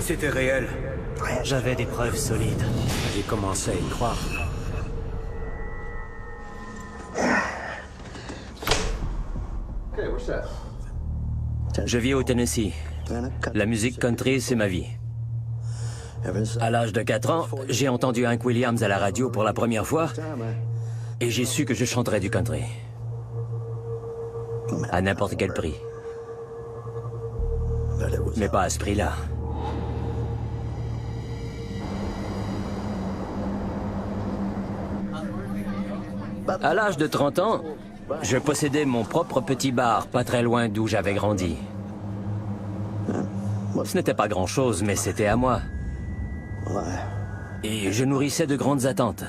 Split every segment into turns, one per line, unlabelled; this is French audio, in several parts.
C'était réel.
J'avais des preuves solides.
J'ai commencé à y croire.
Je vis au Tennessee. La musique country, c'est ma vie. À l'âge de 4 ans, j'ai entendu Hank Williams à la radio pour la première fois et j'ai su que je chanterais du country. À n'importe quel prix. Mais pas à ce prix-là. À l'âge de 30 ans, je possédais mon propre petit bar, pas très loin d'où j'avais grandi. Ce n'était pas grand-chose, mais c'était à moi. Et je nourrissais de grandes attentes.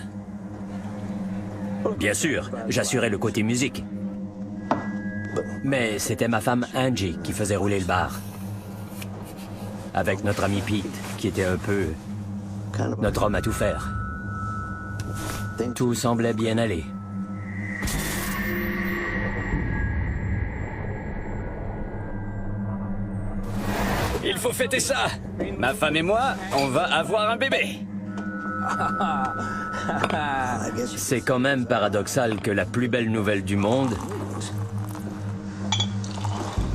Bien sûr, j'assurais le côté musique. Mais c'était ma femme Angie qui faisait rouler le bar. Avec notre ami Pete, qui était un peu notre homme à tout faire. Tout semblait bien aller.
Il faut fêter ça. Ma femme et moi, on va avoir un bébé.
C'est quand même paradoxal que la plus belle nouvelle du monde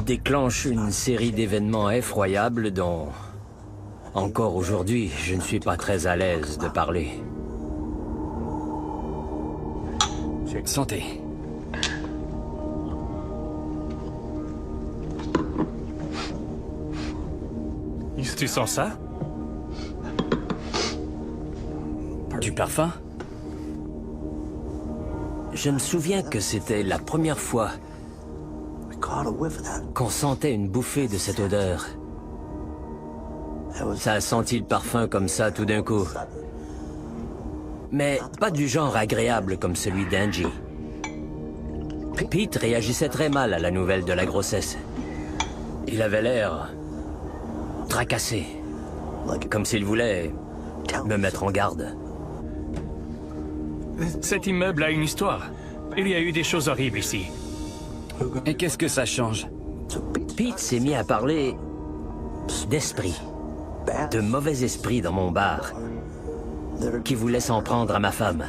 déclenche une série d'événements effroyables dont, encore aujourd'hui, je ne suis pas très à l'aise de parler.
Santé.
Tu sens ça?
Du parfum?
Je me souviens que c'était la première fois qu'on sentait une bouffée de cette odeur. Ça a senti le parfum comme ça tout d'un coup. Mais pas du genre agréable comme celui d'Angie. Pete réagissait très mal à la nouvelle de la grossesse. Il avait l'air tracassé, comme s'il voulait me mettre en garde.
Cet immeuble a une histoire. Il y a eu des choses horribles ici.
Et qu'est-ce que ça change?
Pete s'est mis à parler d'esprit, de mauvais esprits dans mon bar, qui voulaient s'en prendre à ma femme.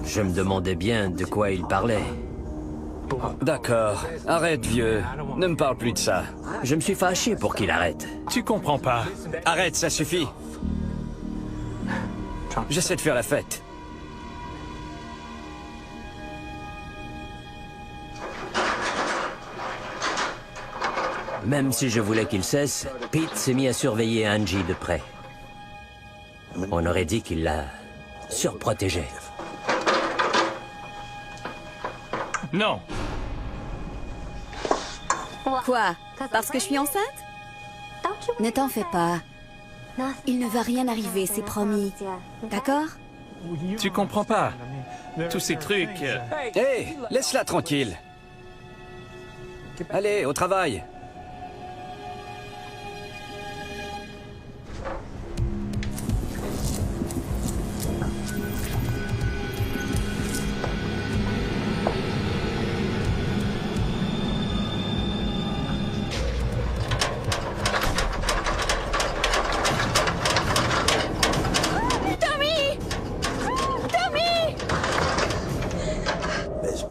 Je me demandais bien de quoi il parlait.
D'accord. Arrête, vieux. Ne me parle plus de ça.
Je me suis fâché pour qu'il arrête.
Tu comprends pas.
Arrête, ça suffit. J'essaie de faire la fête.
Même si je voulais qu'il cesse, Pete s'est mis à surveiller Angie de près. On aurait dit qu'il la surprotégeait.
Non.
Quoi? Parce que je suis enceinte? Ne t'en fais pas. Il ne va rien arriver, c'est promis. D'accord?
Tu comprends pas. Tous ces trucs...
Hé, laisse-la tranquille. Allez, au travail.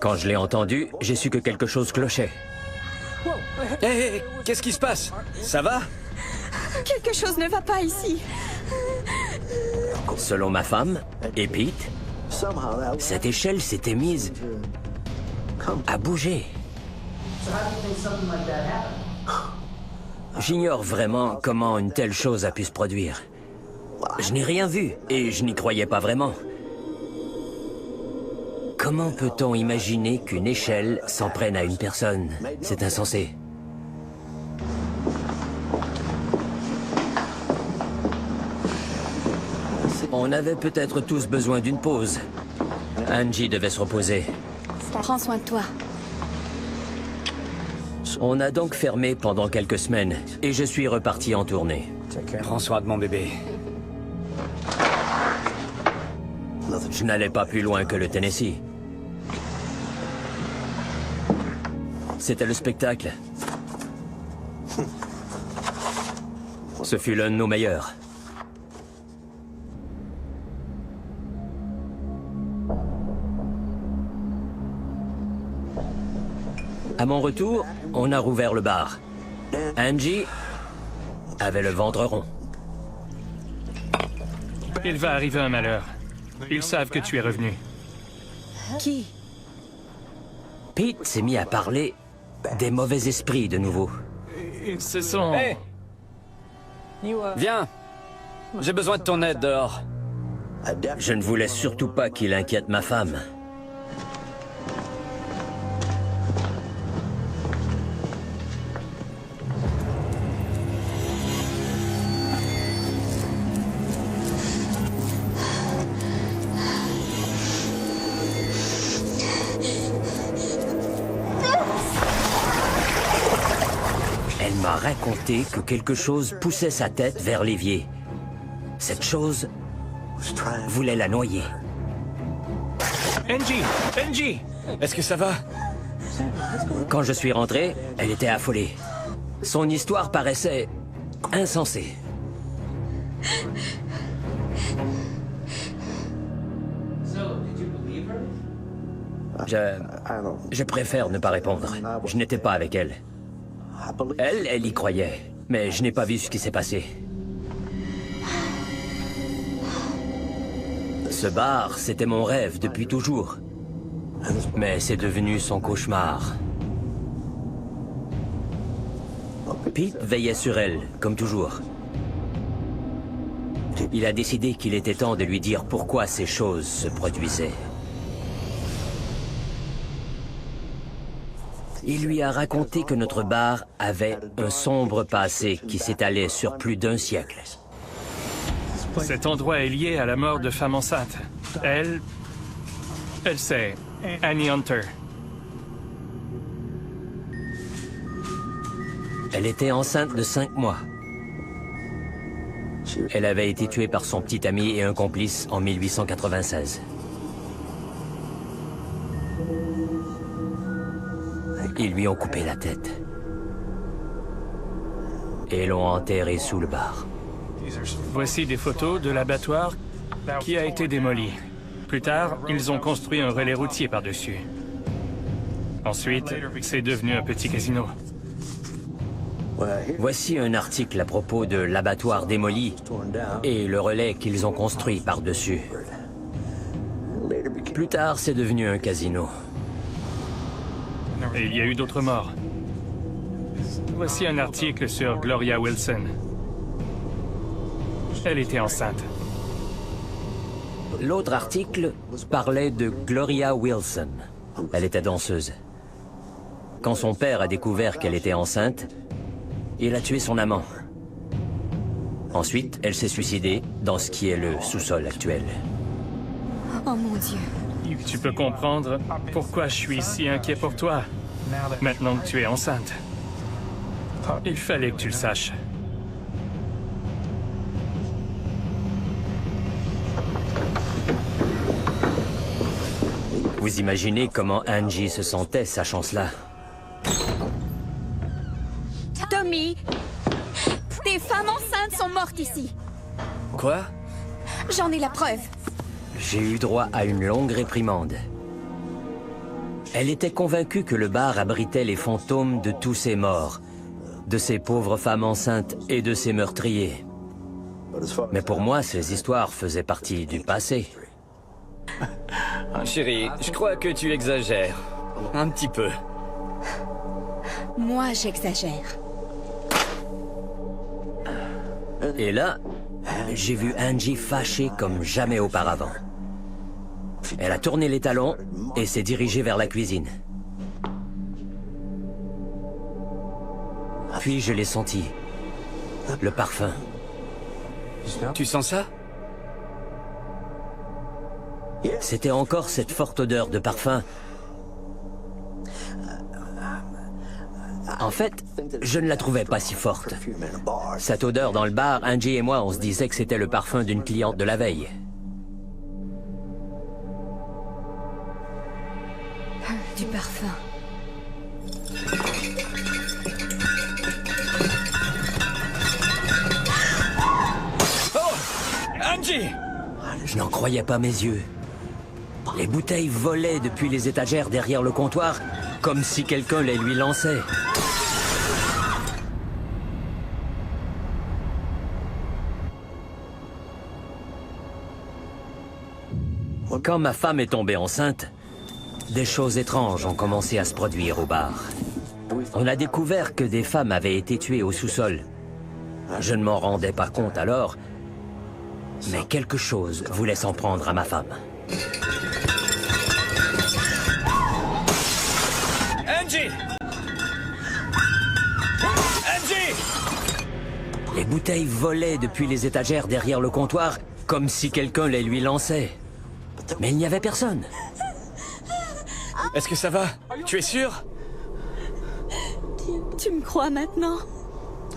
Quand je l'ai entendu, j'ai su que quelque chose clochait.
Hé, qu'est-ce qui se passe? Ça va?
Quelque chose ne va pas ici.
Selon ma femme et Pete, cette échelle s'était mise à bouger. J'ignore vraiment comment une telle chose a pu se produire. Je n'ai rien vu et je n'y croyais pas vraiment. Comment peut-on imaginer qu'une échelle s'en prenne à une personne? C'est insensé. On avait peut-être tous besoin d'une pause. Angie devait se reposer.
Prends soin de toi.
On a donc fermé pendant quelques semaines et je suis reparti en tournée.
Prends soin de mon bébé.
Je n'allais pas plus loin que le Tennessee. C'était le spectacle. Ce fut l'un de nos meilleurs. À mon retour, on a rouvert le bar. Angie avait le ventre rond.
Il va arriver un malheur. Ils savent que tu es revenu.
Qui?
Pete s'est mis à parler des mauvais esprits de nouveau.
Ce sont...
Hé! Viens! J'ai besoin de ton aide dehors.
Je ne voulais surtout pas qu'il inquiète ma femme. Elle m'a raconté que quelque chose poussait sa tête vers l'évier. Cette chose voulait la noyer.
Angie! Angie!
Est-ce que ça va?
Quand je suis rentré, elle était affolée. Son histoire paraissait insensée. Je préfère ne pas répondre. Je n'étais pas avec elle. Elle y croyait, mais je n'ai pas vu ce qui s'est passé. Ce bar, c'était mon rêve depuis toujours. Mais c'est devenu son cauchemar. Pete veillait sur elle, comme toujours. Il a décidé qu'il était temps de lui dire pourquoi ces choses se produisaient. Il lui a raconté que notre bar avait un sombre passé qui s'étalait sur plus d'un siècle.
Cet endroit est lié à la mort de femme enceinte. Elle sait. Annie Hunter.
Elle était enceinte de 5 mois. Elle avait été tuée par son petit ami et un complice en 1896. Ils lui ont coupé la tête. Et l'ont enterrée sous le bar.
Voici des photos de l'abattoir qui a été démoli. Plus tard, ils ont construit un relais routier par-dessus. Ensuite, c'est devenu un petit casino.
Voici un article à propos de l'abattoir démoli et le relais qu'ils ont construit par-dessus. Plus tard, c'est devenu un casino.
Et il y a eu d'autres morts. Voici un article sur Gloria Wilson. Elle était enceinte.
L'autre article parlait de Gloria Wilson. Elle était danseuse. Quand son père a découvert qu'elle était enceinte, il a tué son amant. Ensuite, elle s'est suicidée dans ce qui est le sous-sol actuel.
Oh mon Dieu.
Tu peux comprendre pourquoi je suis si inquiet pour toi, maintenant que tu es enceinte. Il fallait que tu le saches.
Vous imaginez comment Angie se sentait, sachant cela?
Tommy, des femmes enceintes sont mortes ici.
Quoi?
J'en ai la preuve.
J'ai eu droit à une longue réprimande. Elle était convaincue que le bar abritait les fantômes de tous ces morts, de ces pauvres femmes enceintes et de ces meurtriers. Mais pour moi, ces histoires faisaient partie du passé.
Chérie, je crois que tu exagères. Un petit peu.
Moi, j'exagère.
Et là, j'ai vu Angie fâchée comme jamais auparavant. Elle a tourné les talons et s'est dirigée vers la cuisine. Puis je l'ai senti. Le parfum.
Tu sens ça?
C'était encore cette forte odeur de parfum. En fait, je ne la trouvais pas si forte. Cette odeur dans le bar, Angie et moi, on se disait que c'était le parfum d'une cliente de la veille.
Du parfum.
Angie!
Je n'en croyais pas mes yeux. Les bouteilles volaient depuis les étagères derrière le comptoir, comme si quelqu'un les lui lançait. Quand ma femme est tombée enceinte, des choses étranges ont commencé à se produire au bar. On a découvert que des femmes avaient été tuées au sous-sol. Je ne m'en rendais pas compte alors, mais quelque chose voulait s'en prendre à ma femme.
Angie! Angie!
Les bouteilles volaient depuis les étagères derrière le comptoir, comme si quelqu'un les lui lançait. Mais il n'y avait personne.
Est-ce que ça va? Tu es sûr?
Tu me crois maintenant?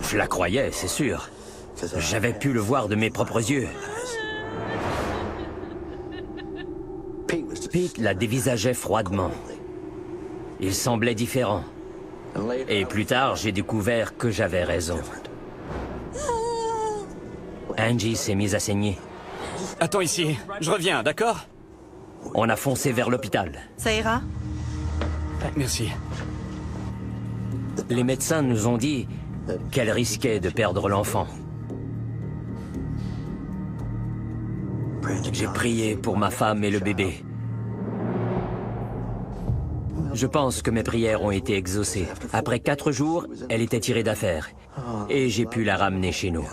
Je la croyais, c'est sûr. J'avais pu le voir de mes propres yeux. Pete la dévisageait froidement. Il semblait différent. Et plus tard, j'ai découvert que j'avais raison. Angie s'est mise à saigner.
Attends ici, je reviens, d'accord?
On a foncé vers l'hôpital.
Ça ira?
Merci.
Les médecins nous ont dit qu'elle risquait de perdre l'enfant. J'ai prié pour ma femme et le bébé. Je pense que mes prières ont été exaucées. Après 4 jours, elle était tirée d'affaire. Et j'ai pu la ramener chez nous.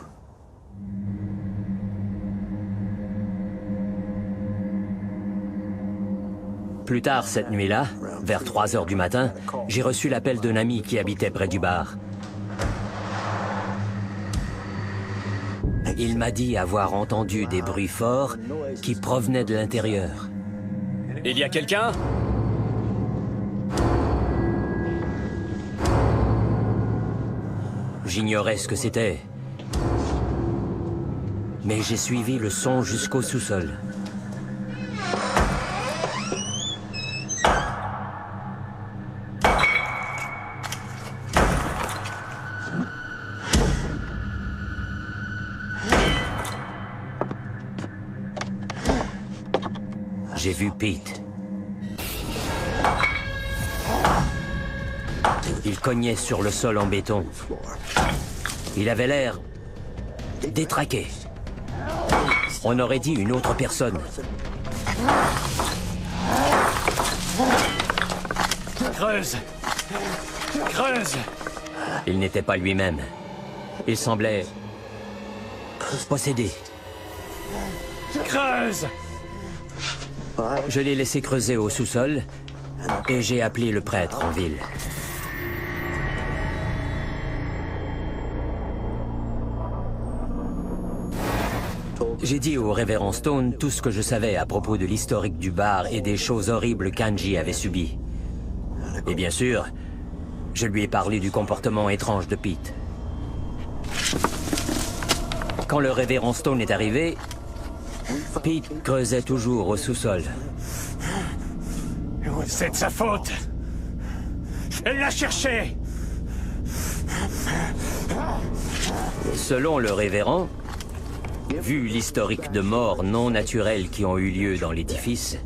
Plus tard cette nuit-là, vers 3 heures du matin, j'ai reçu l'appel d'un ami qui habitait près du bar. Il m'a dit avoir entendu des bruits forts qui provenaient de l'intérieur.
Il y a quelqu'un?
J'ignorais ce que c'était. Mais j'ai suivi le son jusqu'au sous-sol. J'ai vu Pete. Il cognait sur le sol en béton. Il avait l'air détraqué. On aurait dit une autre personne.
Creuse! Creuse!
Il n'était pas lui-même. Il semblait possédé.
Creuse!
Je l'ai laissé creuser au sous-sol et j'ai appelé le prêtre en ville. J'ai dit au révérend Stone tout ce que je savais à propos de l'historique du bar et des choses horribles qu'Angie avait subies. Et bien sûr, je lui ai parlé du comportement étrange de Pete. Quand le révérend Stone est arrivé, Pete creusait toujours au sous-sol.
C'est de sa faute! Elle l'a cherché!
Selon le révérend, vu l'historique de morts non naturelles qui ont eu lieu dans l'édifice,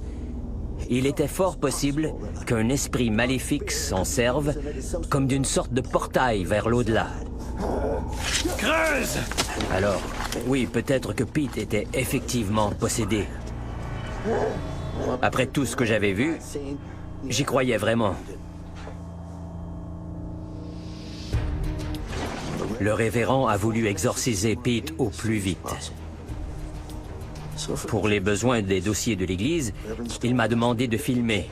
il était fort possible qu'un esprit maléfique s'en serve comme d'une sorte de portail vers l'au-delà.
Creuse!
Alors, oui, peut-être que Pete était effectivement possédé. Après tout ce que j'avais vu, j'y croyais vraiment. Le révérend a voulu exorciser Pete au plus vite. Pour les besoins des dossiers de l'église, il m'a demandé de filmer.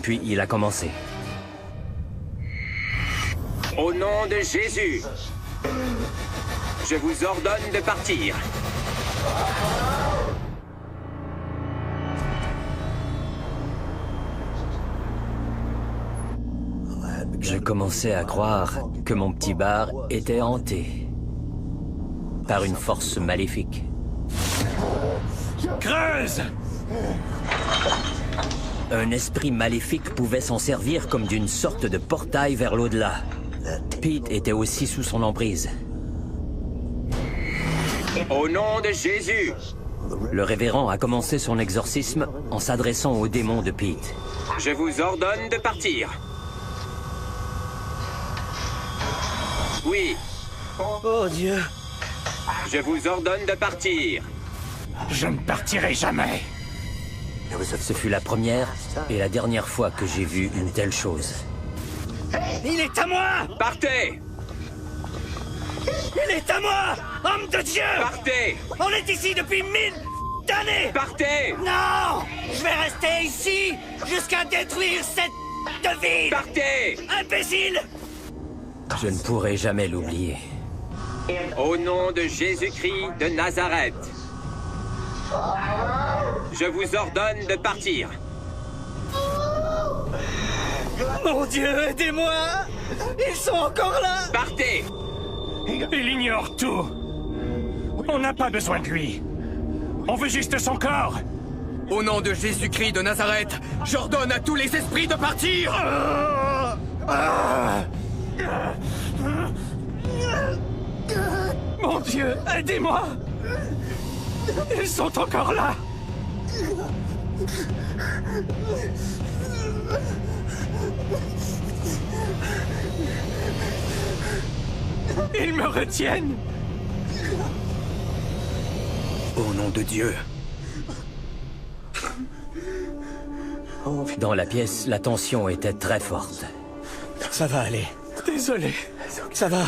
Puis il a commencé.
Au nom de Jésus, je vous ordonne de partir.
Je commençais à croire que mon petit bar était hanté par une force maléfique.
Creuse!
Un esprit maléfique pouvait s'en servir comme d'une sorte de portail vers l'au-delà. Pete était aussi sous son emprise.
Au nom de Jésus,
Le révérend a commencé son exorcisme en s'adressant au démon de Pete.
je vous ordonne de partir. Oui,
Oh Dieu.
je vous ordonne de partir.
Je ne partirai jamais.
Ce fut la première et la dernière fois que j'ai vu une telle chose.
Il est à moi!
Partez!
Il est à moi! Homme de Dieu!
Partez!
On est ici depuis 1000 années!
Partez!
Non! Je vais rester ici jusqu'à détruire cette ville!
Partez!
Imbécile!
Je ne pourrai jamais l'oublier.
Au nom de Jésus-Christ de Nazareth, je vous ordonne de partir.
Mon Dieu, aidez-moi! Ils sont encore là!
Partez!
Il ignore tout. On n'a pas besoin de lui. On veut juste son corps.
Au nom de Jésus-Christ de Nazareth, j'ordonne à tous les esprits de partir!
Mon Dieu, aidez-moi. Ils sont encore là. Ils me retiennent.
Au nom de Dieu.
Dans la pièce, la tension était très forte.
Ça va aller.
Désolé.
Ça va.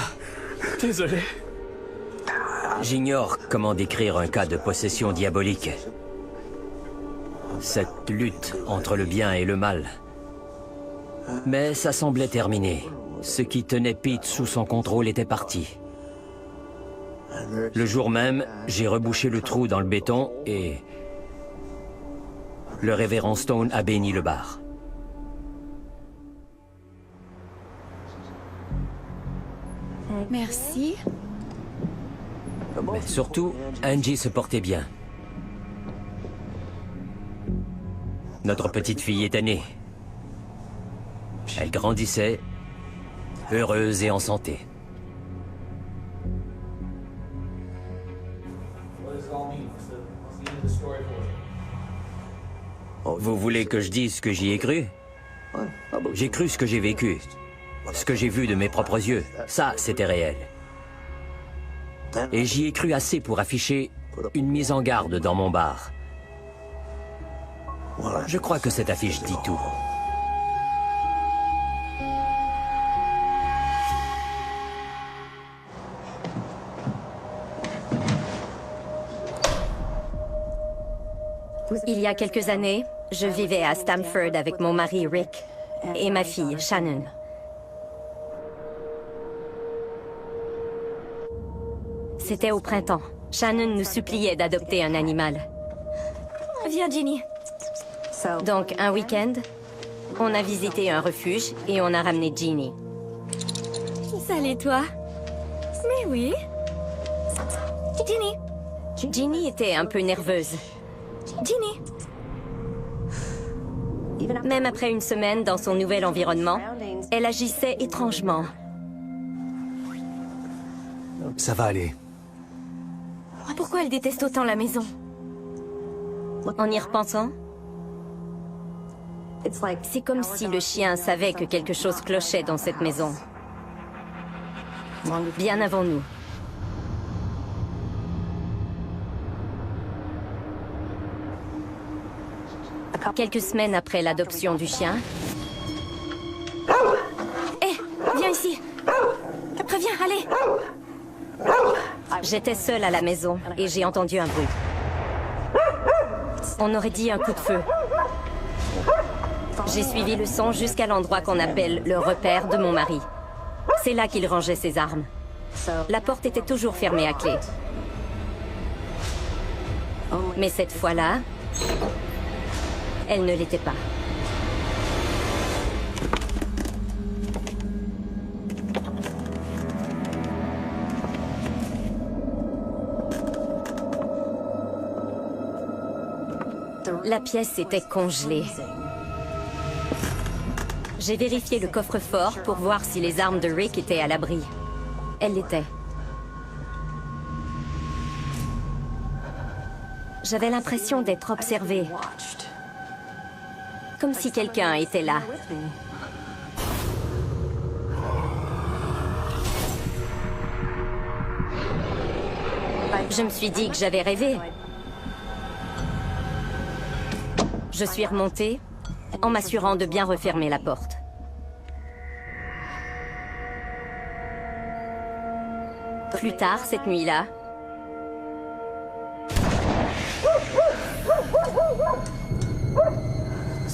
Désolé.
J'ignore comment décrire un cas de possession diabolique. Cette lutte entre le bien et le mal. Mais ça semblait terminé. Ce qui tenait Pete sous son contrôle était parti. Le jour même, j'ai rebouché le trou dans le béton et... le révérend Stone a béni le bar.
Merci.
Mais surtout, Angie se portait bien. Notre petite fille était née. Elle grandissait, heureuse et en santé. Vous voulez que je dise ce que j'y ai cru? J'ai cru ce que j'ai vécu. Ce que j'ai vu de mes propres yeux. Ça, c'était réel. Et j'y ai cru assez pour afficher une mise en garde dans mon bar. Je crois que cette affiche dit tout.
Il y a quelques années, je vivais à Stamford avec mon mari Rick et ma fille Shannon. C'était au printemps. Shannon nous suppliait d'adopter un animal. Viens, Ginny. Donc, un week-end, on a visité un refuge et on a ramené Ginny. Salut, toi. Mais oui. Ginny. Ginny était un peu nerveuse. Ginny. Même après une semaine dans son nouvel environnement, elle agissait étrangement.
Ça va aller.
Pourquoi elle déteste autant la maison? En y repensant, c'est comme si le chien savait que quelque chose clochait dans cette maison. Bien avant nous. Quelques semaines après l'adoption du chien... Hé, viens ici. Reviens, allez. J'étais seule à la maison et j'ai entendu un bruit. On aurait dit un coup de feu. J'ai suivi le son jusqu'à l'endroit qu'on appelle le repère de mon mari. C'est là qu'il rangeait ses armes. La porte était toujours fermée à clé. Mais cette fois-là, elle ne l'était pas. La pièce était congelée. J'ai vérifié le coffre-fort pour voir si les armes de Rick étaient à l'abri. Elles l'étaient. J'avais l'impression d'être observée. Comme si quelqu'un était là. Je me suis dit que j'avais rêvé. Je suis remontée en m'assurant de bien refermer la porte. Plus tard, cette nuit-là,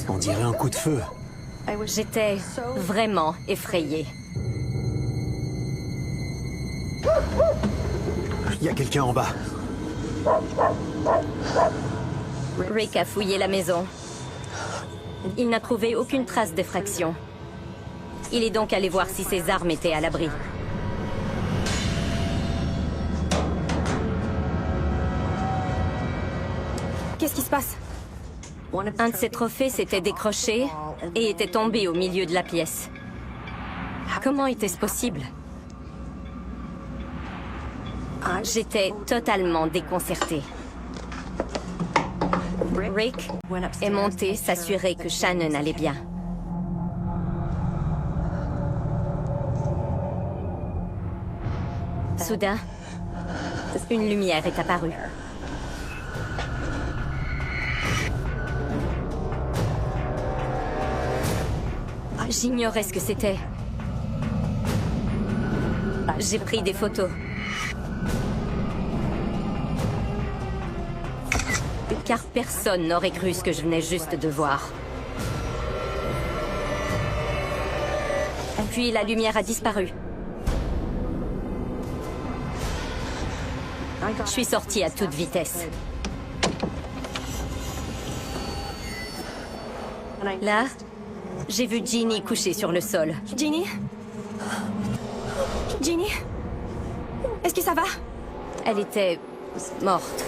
On dirait un coup de feu.
j'étais vraiment effrayée.
Il y a quelqu'un en bas.
Rick a fouillé la maison. Il n'a trouvé aucune trace d'effraction. Il est donc allé voir si ses armes étaient à l'abri.
Qu'est-ce qui se passe?
Un de ses trophées s'était décroché et était tombé au milieu de la pièce. Comment était-ce possible? J'étais totalement déconcertée. Rick est monté s'assurer que Shannon allait bien. Soudain, une lumière est apparue. J'ignorais ce que c'était. J'ai pris des photos. Car personne n'aurait cru ce que je venais juste de voir. Puis la lumière a disparu. Je suis sortie à toute vitesse. Là, j'ai vu Ginny couchée sur le sol.
Ginny? Ginny? Est-ce que ça va?
Elle était morte.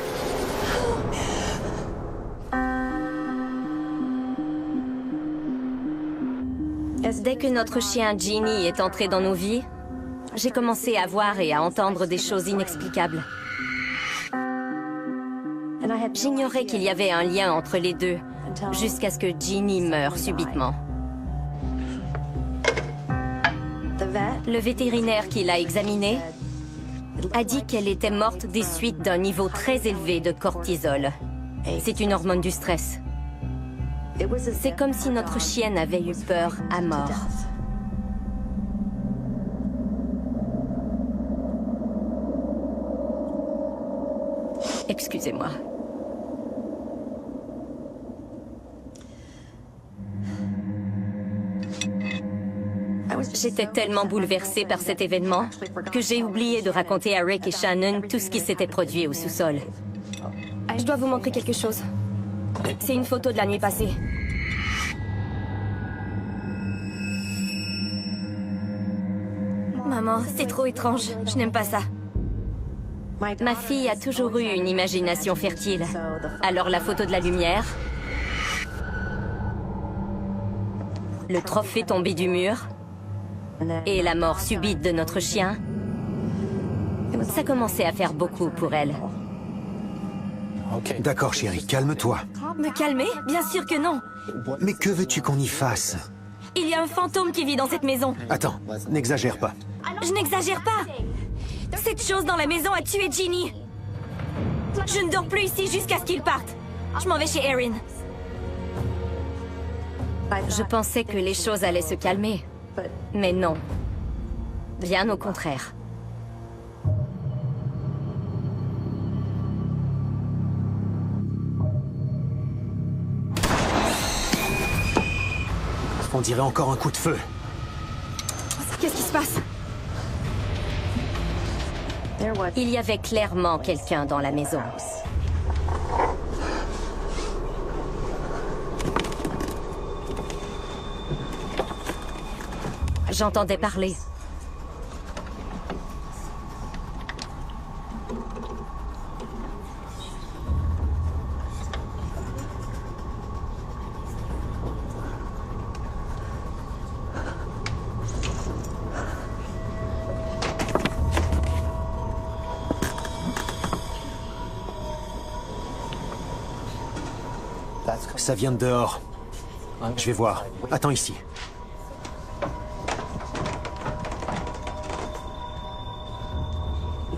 Dès que notre chien Ginny est entré dans nos vies, j'ai commencé à voir et à entendre des choses inexplicables. J'ignorais qu'il y avait un lien entre les deux, jusqu'à ce que Ginny meure subitement. Le vétérinaire qui l'a examinée a dit qu'elle était morte des suites d'un niveau très élevé de cortisol. C'est une hormone du stress. C'est comme si notre chienne avait eu peur à mort. Excusez-moi. J'étais tellement bouleversée par cet événement que j'ai oublié de raconter à Rick et Shannon tout ce qui s'était produit au sous-sol.
Je dois vous montrer quelque chose. C'est une photo de la nuit passée. Maman, c'est trop étrange. Je n'aime pas ça.
Ma fille a toujours eu une imagination fertile. Alors la photo de la lumière, le trophée tombé du mur et la mort subite de notre chien, ça commençait à faire beaucoup pour elle.
D'accord, chérie, calme-toi.
Me calmer? Bien sûr que non.
Mais que veux-tu qu'on y fasse?
Il y a un fantôme qui vit dans cette maison.
Attends, n'exagère pas.
Je n'exagère pas. Cette chose dans la maison a tué Ginny. Je ne dors plus ici jusqu'à ce qu'il parte. Je m'en vais chez Erin.
Je pensais que les choses allaient se calmer. Mais non. Bien au contraire.
On dirait encore un coup de feu.
Qu'est-ce qui se passe?
Il y avait clairement quelqu'un dans la maison. J'entendais parler.
Ça vient de dehors. Je vais voir. Attends ici.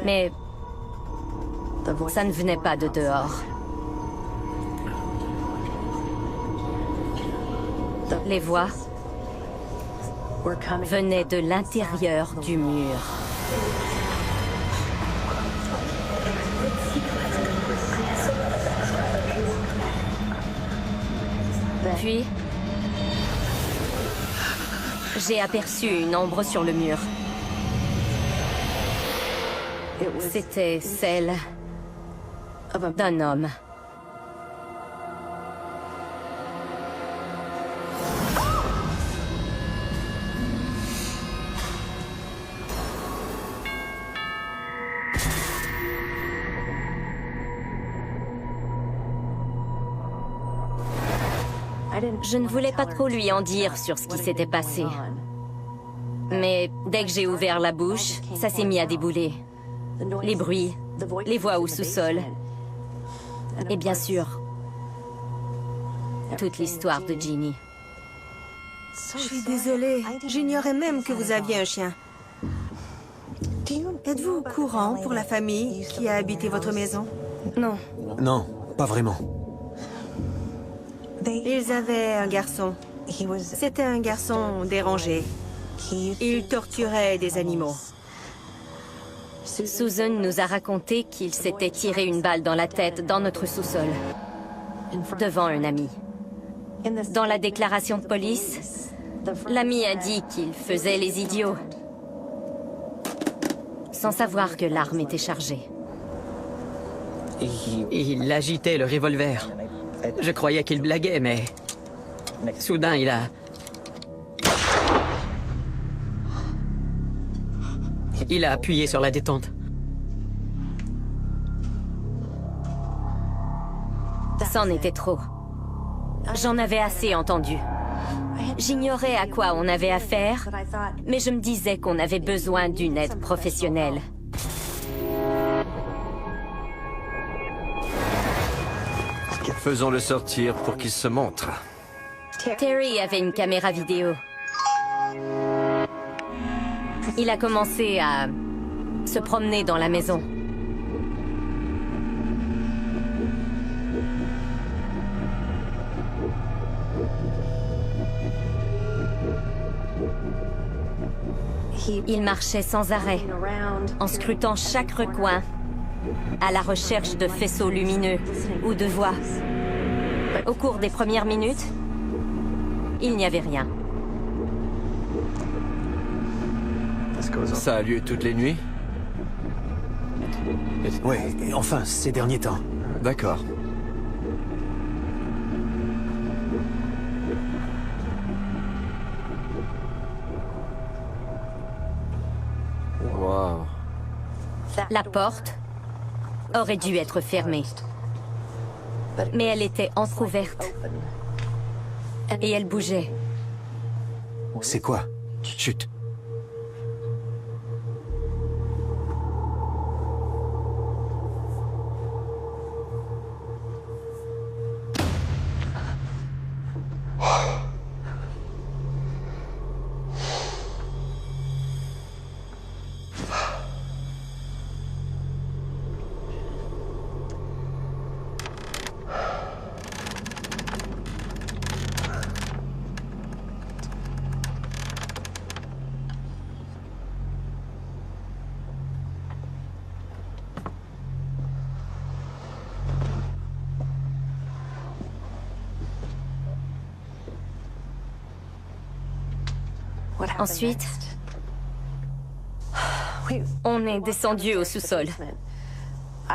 Mais ça ne venait pas de dehors. Les voix venaient de l'intérieur du mur. Puis, j'ai aperçu une ombre sur le mur. C'était celle d'un homme. Je ne voulais pas trop lui en dire sur ce qui s'était passé. Mais dès que j'ai ouvert la bouche, ça s'est mis à débouler. Les bruits, les voix au sous-sol. Et bien sûr, toute l'histoire de Ginny.
Je suis désolée. J'ignorais même que vous aviez un chien. Êtes-vous au courant pour la famille qui a habité votre maison?
Non.
Non, pas vraiment.
Ils avaient un garçon. C'était un garçon dérangé. Il torturait des animaux.
Susan nous a raconté qu'il s'était tiré une balle dans la tête dans notre sous-sol, devant un ami. Dans la déclaration de police, l'ami a dit qu'il faisait les idiots, sans savoir que l'arme était chargée.
Il agitait le revolver. Je croyais qu'il blaguait, mais... Soudain, il a... Il a appuyé sur la détente.
C'en était trop. J'en avais assez entendu. J'ignorais à quoi on avait affaire, mais je me disais qu'on avait besoin d'une aide professionnelle.
Faisons-le sortir pour qu'il se montre.
Terry avait une caméra vidéo. Il a commencé à se promener dans la maison. Il marchait sans arrêt, en scrutant chaque recoin, à la recherche de faisceaux lumineux ou de voix. Au cours des premières minutes, il n'y avait rien.
Ça a lieu toutes les nuits?
Ouais, enfin, ces derniers temps.
D'accord. Wow.
La porte aurait dû être fermée. Mais elle était entrouverte. Et elle bougeait.
C'est quoi? Chut.
Ensuite, on est descendu au sous-sol.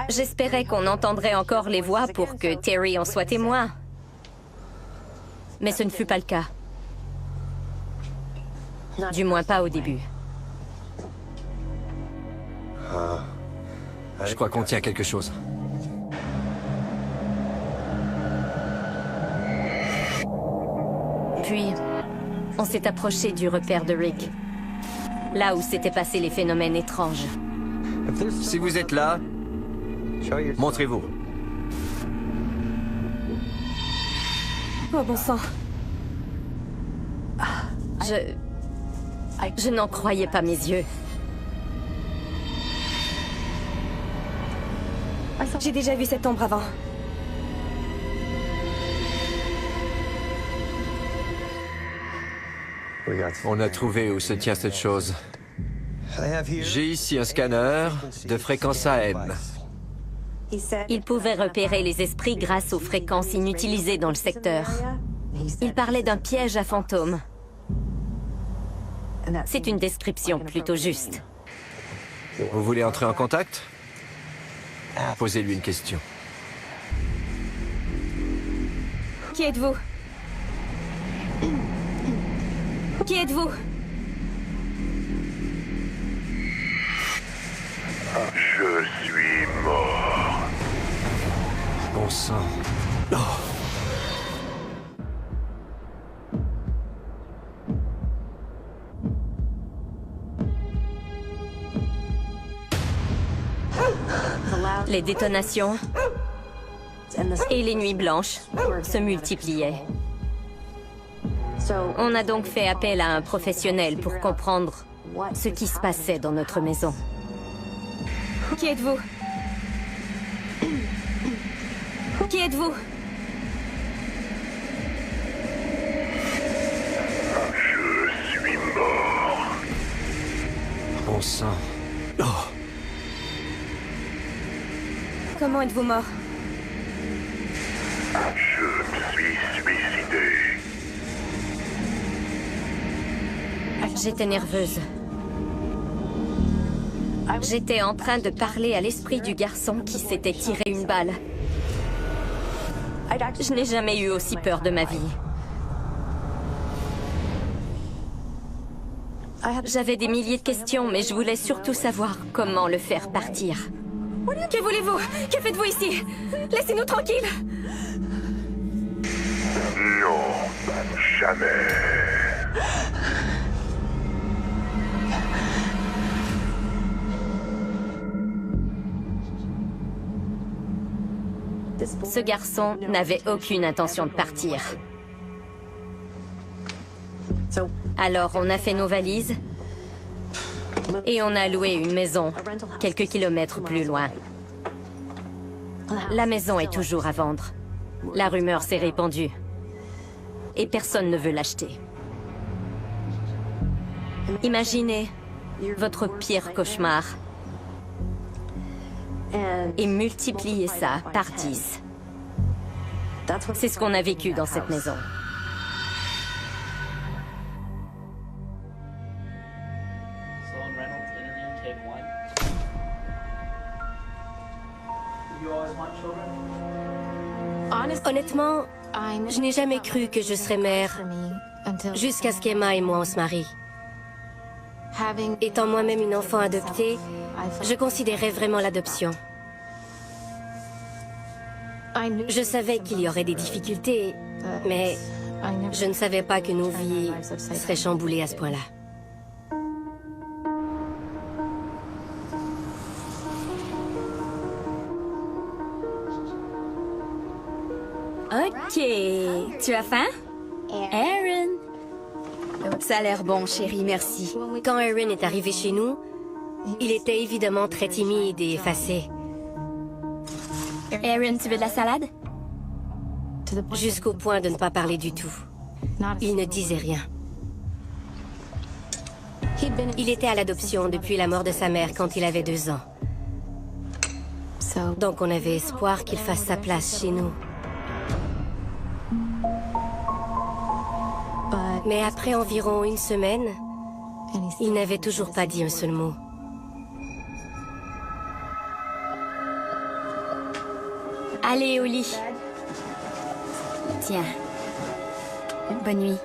J'espérais qu'on entendrait encore les voix pour que Terry en soit témoin. Mais ce ne fut pas le cas. Du moins pas au début.
Je crois qu'on tient quelque chose.
Puis, on s'est approché du repère de Rick. Là où s'étaient passés les phénomènes étranges.
Si vous êtes là, montrez-vous.
Oh bon sang. Je n'en croyais pas mes yeux. J'ai déjà vu cette ombre avant.
On a trouvé où se tient cette chose. J'ai ici un scanner de fréquence AM.
Il pouvait repérer les esprits grâce aux fréquences inutilisées dans le secteur. Il parlait d'un piège à fantômes. C'est une description plutôt juste.
Vous voulez entrer en contact? Posez-lui une question.
Qui êtes-vous? Qui êtes-vous?
Je suis mort.
Bon sang. Oh.
Les détonations et les nuits blanches se multipliaient. On a donc fait appel à un professionnel pour comprendre ce qui se passait dans notre maison. Qui êtes-vous? Qui êtes-vous?
Je suis mort.
Bon sang. Oh.
Comment êtes-vous mort?
Je me suis suicidé.
J'étais nerveuse. J'étais en train de parler à l'esprit du garçon qui s'était tiré une balle. Je n'ai jamais eu aussi peur de ma vie. J'avais des milliers de questions, mais je voulais surtout savoir comment le faire partir. Que voulez-vous? Que faites-vous ici? Laissez-nous tranquilles!
Non, jamais.
Ce garçon n'avait aucune intention de partir. Alors on a fait nos valises et on a loué une maison quelques kilomètres plus loin. La maison est toujours à vendre. La rumeur s'est répandue et personne ne veut l'acheter. Imaginez votre pire cauchemar et multipliez ça par 10. C'est ce qu'on a vécu dans cette maison. Honnêtement, je n'ai jamais cru que je serais mère jusqu'à ce qu'Emma et moi on se marie. Étant moi-même une enfant adoptée, je considérais vraiment l'adoption. Je savais qu'il y aurait des difficultés, mais je ne savais pas que nos vies seraient chamboulées à ce point-là.
Ok, tu as faim? Aaron? Ça a l'air bon, chérie, merci.
Quand Aaron est arrivé chez nous, il était évidemment très timide et effacé.
Aaron, tu veux de la salade?
Jusqu'au point de ne pas parler du tout. Il ne disait rien. Il était à l'adoption depuis la mort de sa mère quand il avait 2 ans. Donc on avait espoir qu'il fasse sa place chez nous. Mais après environ 1 semaine, il n'avait toujours pas dit un seul mot.
Allez au lit. Tiens. Bonne nuit.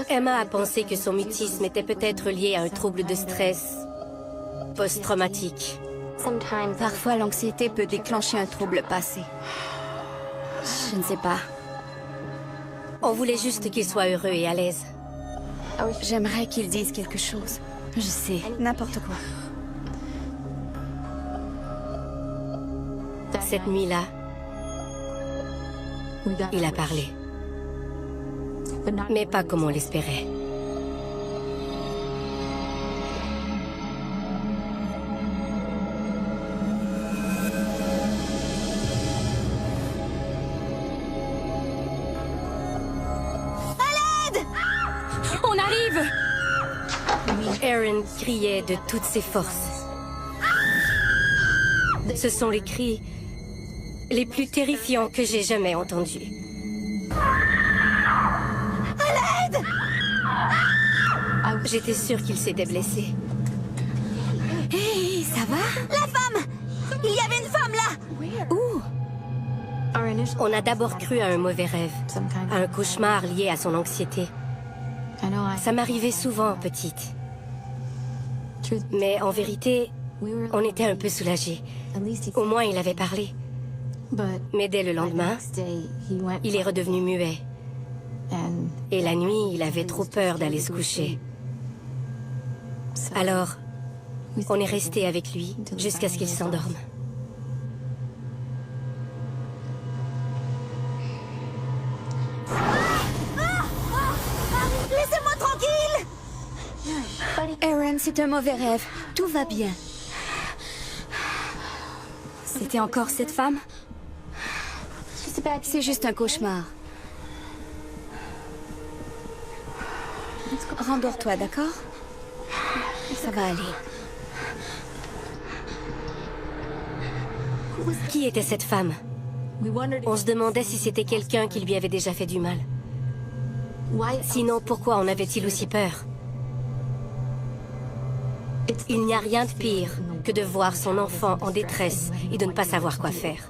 Emma a pensé que son mutisme était peut-être lié à un trouble de stress post-traumatique.
Parfois, l'anxiété peut déclencher un trouble passé. Je ne sais pas.
On voulait juste qu'il soit heureux et à l'aise.
J'aimerais qu'il dise quelque chose. Je sais, n'importe quoi.
Cette nuit-là, Il a parlé. Mais pas comme on l'espérait.
À l'aide!
On arrive! Aaron criait de toutes ses forces. Ce sont les cris les plus terrifiants que j'ai jamais entendus.
À l'aide!
J'étais sûre qu'il s'était blessé.
Hé, hey, ça va? La femme! Il y avait une femme là!
Où? On a d'abord cru à un mauvais rêve, à un cauchemar lié à son anxiété. Ça m'arrivait souvent, petite. Mais en vérité, on était un peu soulagés. Au moins, il avait parlé. Mais dès le lendemain, il est redevenu muet. Et la nuit, il avait trop peur d'aller se coucher. Alors, on est resté avec lui jusqu'à ce qu'il s'endorme.
Laissez-moi tranquille! Aaron, c'est un mauvais rêve. Tout va bien. C'était encore cette femme? C'est juste un cauchemar. Rendors-toi, d'accord? Ça va aller.
Qui était cette femme? On se demandait si c'était quelqu'un qui lui avait déjà fait du mal. Sinon, pourquoi en avait-il aussi peur? Il n'y a rien de pire que de voir son enfant en détresse et de ne pas savoir quoi faire.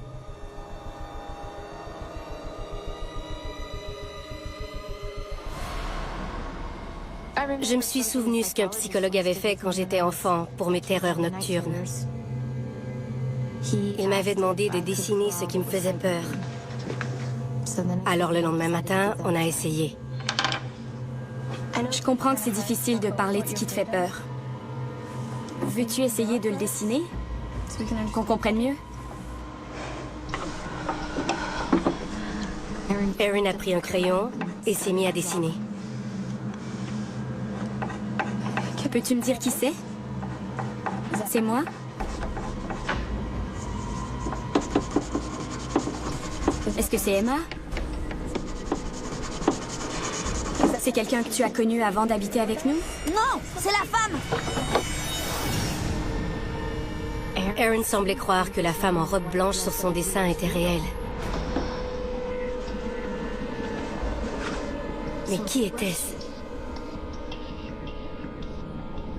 Je me suis souvenu ce qu'un psychologue avait fait quand j'étais enfant pour mes terreurs nocturnes. Il m'avait demandé de dessiner ce qui me faisait peur. Alors le lendemain matin, on a essayé.
Je comprends que c'est difficile de parler de ce qui te fait peur. Veux-tu essayer de le dessiner? Qu'on comprenne mieux?
Aaron a pris un crayon et s'est mis à dessiner.
Peux-tu me dire qui c'est? C'est moi? Est-ce que c'est Emma? C'est quelqu'un que tu as connu avant d'habiter avec nous? Non, c'est la femme!
Aaron semblait croire que la femme en robe blanche sur son dessin était réelle. Mais qui était-ce?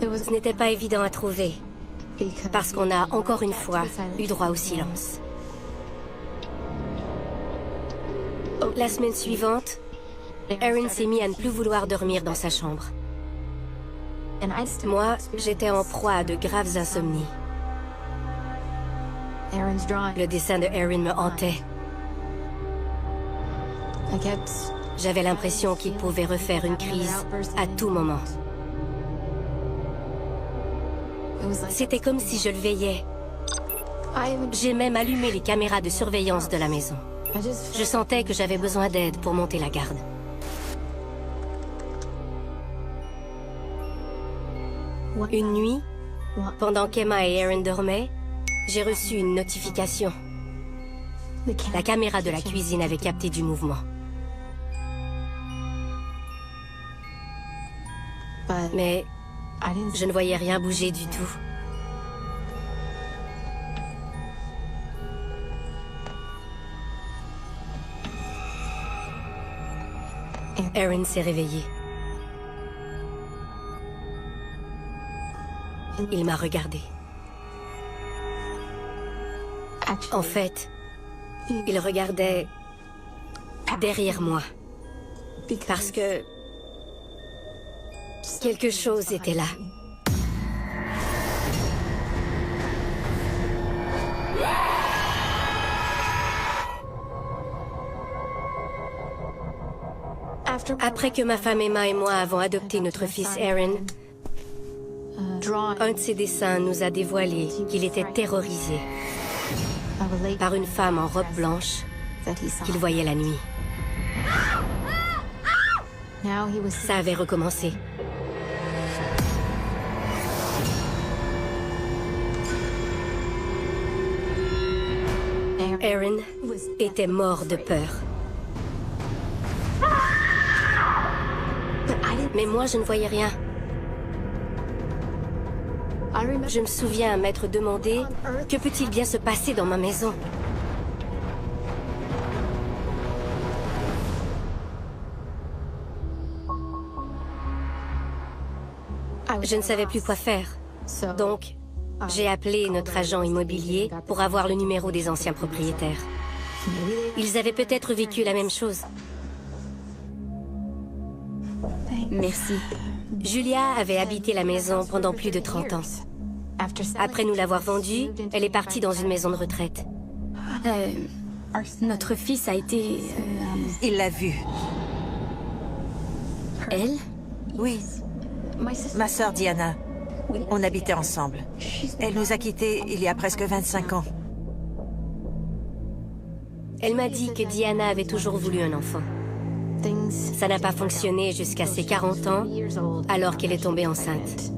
Ce n'était pas évident à trouver, parce qu'on a, encore une fois, eu droit au silence. La semaine suivante, Aaron s'est mis à ne plus vouloir dormir dans sa chambre. Moi, j'étais en proie à de graves insomnies. Le dessin de Aaron me hantait. J'avais l'impression qu'il pouvait refaire une crise à tout moment. C'était comme si je le veillais. J'ai même allumé les caméras de surveillance de la maison. Je sentais que j'avais besoin d'aide pour monter la garde. Une nuit, pendant qu'Emma et Aaron dormaient, j'ai reçu une notification. La caméra de la cuisine avait capté du mouvement. Mais je ne voyais rien bouger du tout. Aaron s'est réveillé. Il m'a regardé. En fait, il regardait derrière moi. Parce que quelque chose était là. Après que ma femme Emma et moi avons adopté notre fils Aaron, un de ses dessins nous a dévoilé qu'il était terrorisé par une femme en robe blanche qu'il voyait la nuit. Ça avait recommencé. Aaron était mort de peur. Mais moi, je ne voyais rien. Je me souviens m'être demandé « Que peut-il bien se passer dans ma maison ?» Je ne savais plus quoi faire. Donc, j'ai appelé notre agent immobilier pour avoir le numéro des anciens propriétaires. Ils avaient peut-être vécu la même chose.
Merci.
Julia avait habité la maison pendant plus de 30 ans. Après nous l'avoir vendue, elle est partie dans une maison de retraite.
Notre fils a été...
Il l'a vue.
Elle?
Oui. Ma sœur Diana. On habitait ensemble. Elle nous a quittés il y a presque 25 ans.
Elle m'a dit que Diana avait toujours voulu un enfant. Ça n'a pas fonctionné jusqu'à ses 40 ans, alors qu'elle est tombée enceinte.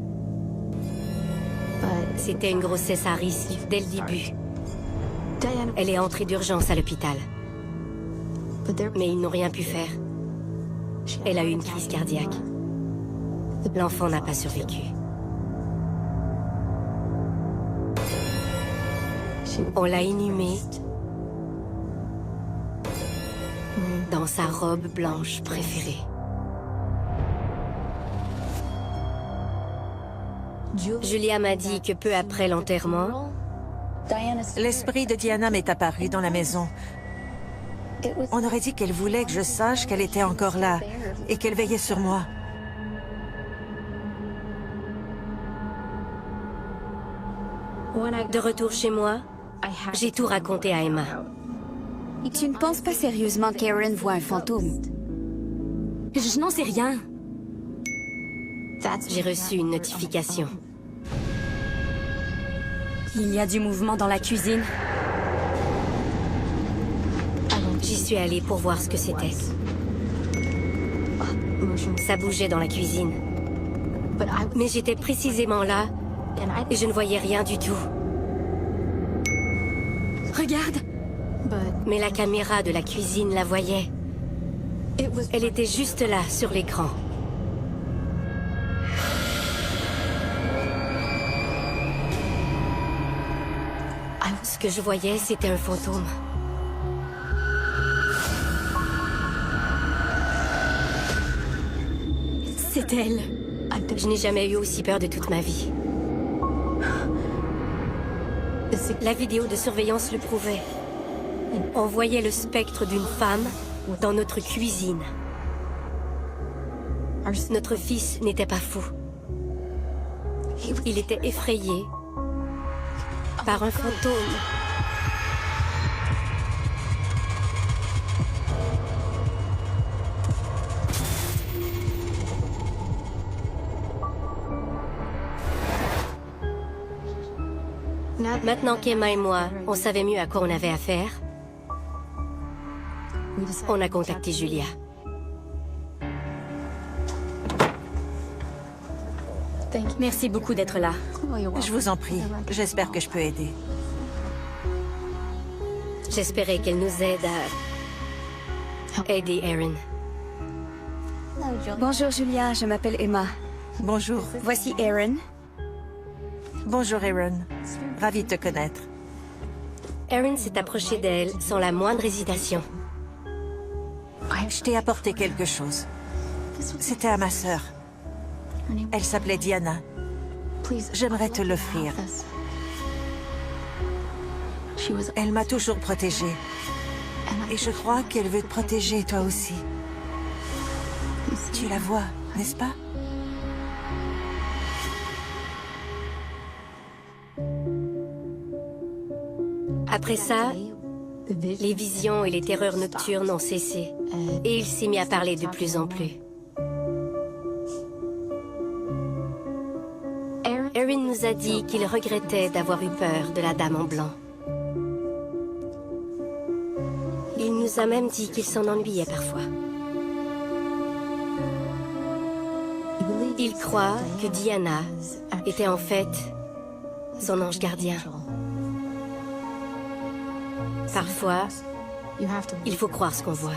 C'était une grossesse à risque dès le début. Elle est entrée d'urgence à l'hôpital. Mais ils n'ont rien pu faire. Elle a eu une crise cardiaque. L'enfant n'a pas survécu. On l'a inhumée dans sa robe blanche préférée. Julia m'a dit que peu après l'enterrement,
l'esprit de Diana m'est apparu dans la maison. On aurait dit qu'elle voulait que je sache qu'elle était encore là et qu'elle veillait sur moi.
De retour chez moi, j'ai tout raconté à Emma.
Tu ne penses pas sérieusement qu'Aaron voit un fantôme? Je n'en sais rien.
J'ai reçu une notification.
Il y a du mouvement dans la cuisine.
J'y suis allée pour voir ce que c'était. Ça bougeait dans la cuisine. Mais j'étais précisément là et je ne voyais rien du tout.
Regarde!
Mais la caméra de la cuisine la voyait. Elle était juste là, sur l'écran. Ce que je voyais, c'était un fantôme.
C'est elle.
Je n'ai jamais eu aussi peur de toute ma vie. La vidéo de surveillance le prouvait. On voyait le spectre d'une femme dans notre cuisine. Notre fils n'était pas fou. Il était effrayé par un fantôme. Maintenant qu'Emma et moi, on savait mieux à quoi on avait affaire, on a contacté Julia.
Merci beaucoup d'être là.
Je vous en prie. J'espère que je peux aider.
J'espérais qu'elle nous aide à aider Aaron.
Bonjour Julia, je m'appelle Emma.
Bonjour.
Voici Aaron.
Bonjour Aaron. Ravi de te connaître.
Aaron s'est approché d'elle sans la moindre hésitation.
Je t'ai apporté quelque chose. C'était à ma sœur. Elle s'appelait Diana. J'aimerais te l'offrir. Elle m'a toujours protégée. Et je crois qu'elle veut te protéger, toi aussi. Tu la vois, n'est-ce pas?
Après ça, les visions et les terreurs nocturnes ont cessé. Et il s'est mis à parler de plus en plus. Aaron nous a dit qu'il regrettait d'avoir eu peur de la dame en blanc. Il nous a même dit qu'il s'en ennuyait parfois. Il croit que Diana était en fait son ange gardien. Parfois, il faut croire ce qu'on voit.